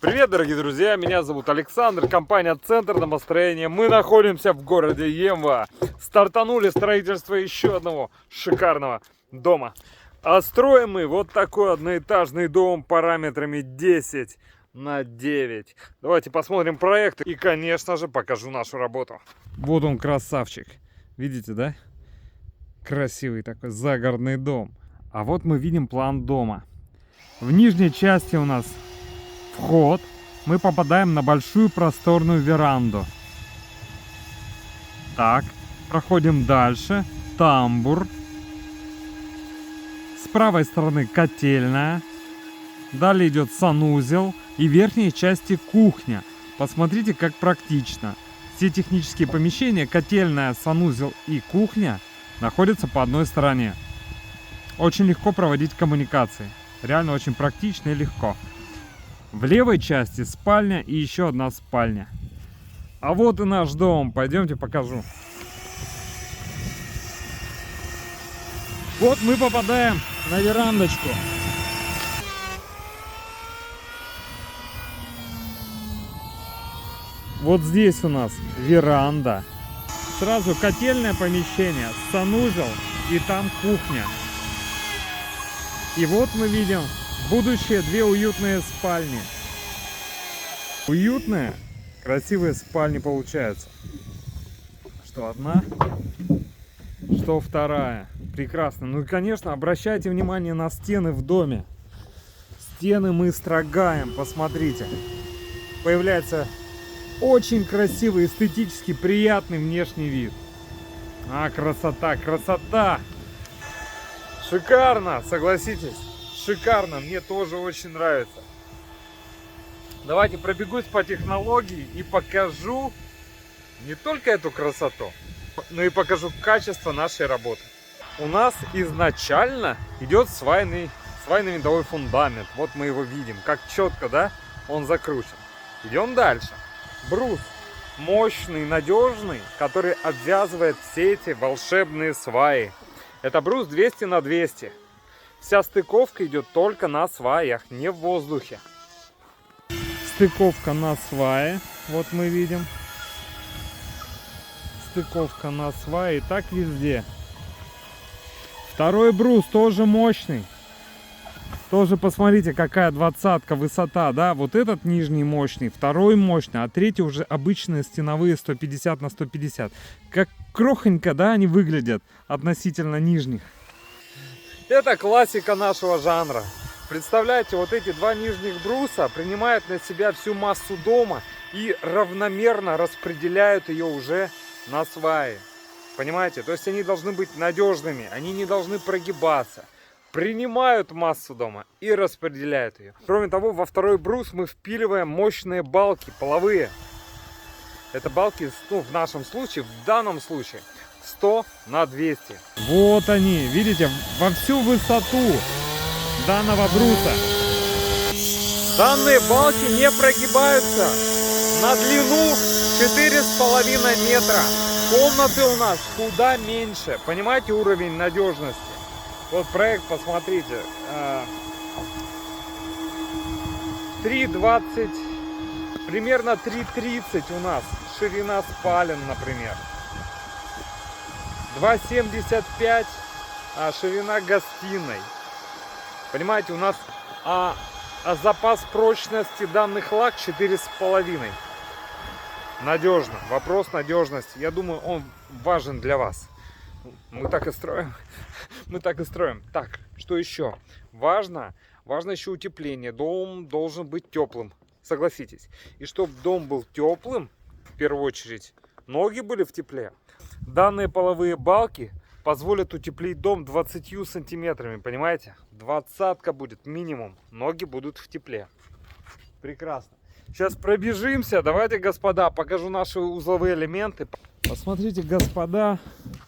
Привет, дорогие друзья, меня зовут Александр, компания Центр домостроения. Мы находимся в городе Емва. Стартанули строительство еще одного шикарного дома. А строим мы вот такой одноэтажный дом параметрами 10 на 9. Давайте посмотрим проект и, конечно же, покажу нашу работу. Вот он, красавчик. Видите, да? Красивый такой загородный дом. А вот мы видим план дома. В нижней части у нас вход. Мы попадаем на большую просторную веранду. Так, проходим дальше. Тамбур. С правой стороны котельная. Далее идет санузел. И в верхней части кухня. Посмотрите, как практично. Все технические помещения, котельная, санузел и кухня, находятся по одной стороне. Очень легко проводить коммуникации. Реально очень практично и легко. В левой части спальня и еще одна спальня. А вот и наш дом. Пойдемте покажу. Вот мы попадаем на верандочку. Вот здесь у нас веранда. Сразу котельное помещение, санузел и там кухня. И вот мы видим будущие две уютные спальни. Уютные, красивые спальни получаются. Что одна, что вторая. Прекрасно. Ну и, конечно, обращайте внимание на стены в доме. Стены мы строгаем, посмотрите. Появляется очень красивый, эстетически приятный внешний вид. А, красота, красота! Шикарно, согласитесь? Шикарно, мне тоже очень нравится. Давайте пробегусь по технологии и покажу не только эту красоту, но и покажу качество нашей работы. У нас изначально идет свайный винтовой фундамент. Вот мы его видим, как четко, да, он закручен. Идем дальше. Брус мощный, надежный, который обвязывает все эти волшебные сваи. Это брус 200 на 200. Вся стыковка идет только на сваях, не в воздухе. Стыковка на свае. Вот мы видим. Стыковка на свае. И так везде. Второй брус тоже мощный. Тоже посмотрите, какая двадцатка высота, да? Вот этот нижний мощный, второй мощный, а третий уже обычные стеновые 150 на 150. Как крохонько, да, они выглядят относительно нижних. Это классика нашего жанра. Представляете, вот эти два нижних бруса принимают на себя всю массу дома и равномерно распределяют ее уже на сваи. Понимаете? То есть они должны быть надежными, они не должны прогибаться. Принимают массу дома и распределяют ее. Кроме того, во второй брус мы впиливаем мощные балки половые. Это балки, ну, в нашем случае, в данном случае 100 на 200. Вот они, видите, во всю высоту данного бруса. Данные балки не прогибаются на длину 4,5 метра. Комнаты у нас куда меньше. Понимаете уровень надежности? Вот проект, посмотрите, 3,20, примерно 3,30 у нас ширина спален, например. 2,75 ширина гостиной. Понимаете, у нас запас прочности данных лак 4,5. Надежно. Вопрос надежности. Я думаю, он важен для вас. Мы так и строим. Мы так и строим. Так, что еще? Важно еще утепление. Дом должен быть теплым. Согласитесь. И чтобы дом был теплым, в первую очередь, ноги были в тепле. Данные половые балки позволят утеплить дом 20 сантиметрами. Понимаете? 20-ка будет минимум. Ноги будут в тепле. Прекрасно. Сейчас пробежимся. Давайте, господа, покажу наши узловые элементы. Посмотрите, господа.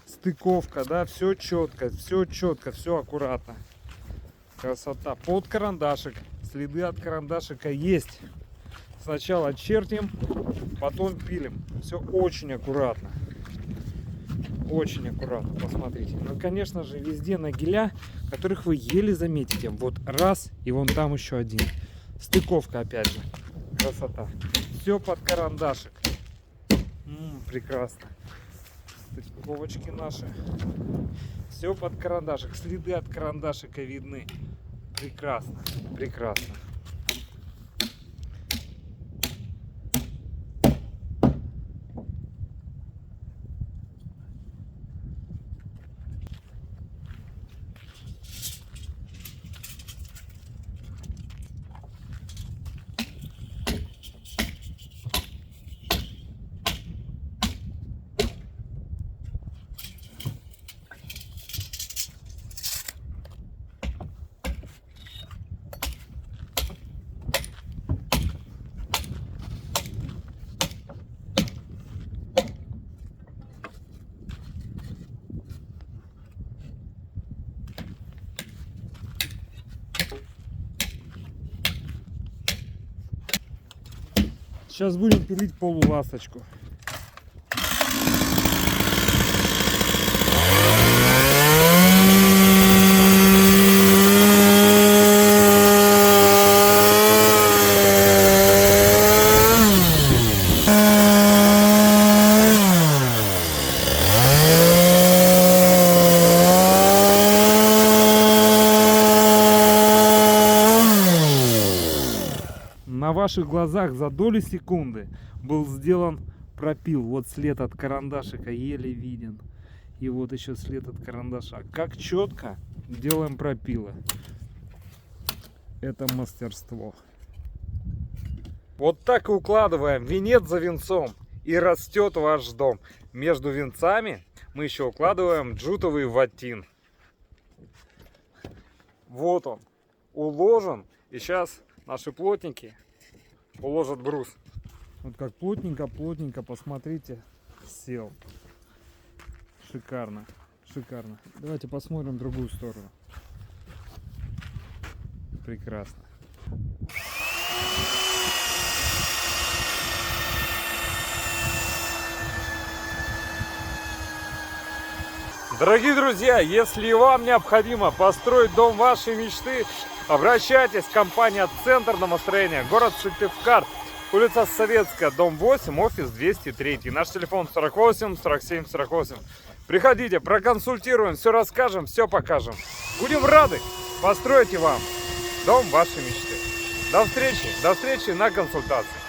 Стыковка, да, все четко, все аккуратно. Красота. Под карандашик. Следы от карандашика есть. Сначала чертим, потом пилим. Все очень аккуратно. Очень аккуратно, посмотрите. Ну, конечно же, везде нагиля, которых вы еле заметите. Вот раз, и вон там еще один. Стыковка, опять же. красота. Все под карандашик. Прекрасно. Стыковочки наши. Все под карандашик. Следы от карандашика видны. Прекрасно. Прекрасно. Сейчас будем пилить полуласточку. На ваших глазах за доли секунды был сделан пропил. Вот след от карандашика еле виден. И вот еще след от карандаша. Как четко делаем пропилы. Это мастерство. Вот так и укладываем венец за венцом. И растет ваш дом. Между венцами мы еще укладываем джутовый ватин. Вот он уложен. И сейчас наши плотники уложат брус. Вот как плотненько, посмотрите, сел. Шикарно, шикарно. Давайте посмотрим другую сторону. Прекрасно. Дорогие друзья, если вам необходимо построить дом вашей мечты, обращайтесь в компанию «Центр домостроения», город Сыктывкар, улица Советская, дом 8, офис 203. Наш телефон 48 47 48. Приходите, проконсультируем, все расскажем, все покажем. Будем рады построить вам дом вашей мечты. До встречи на консультации.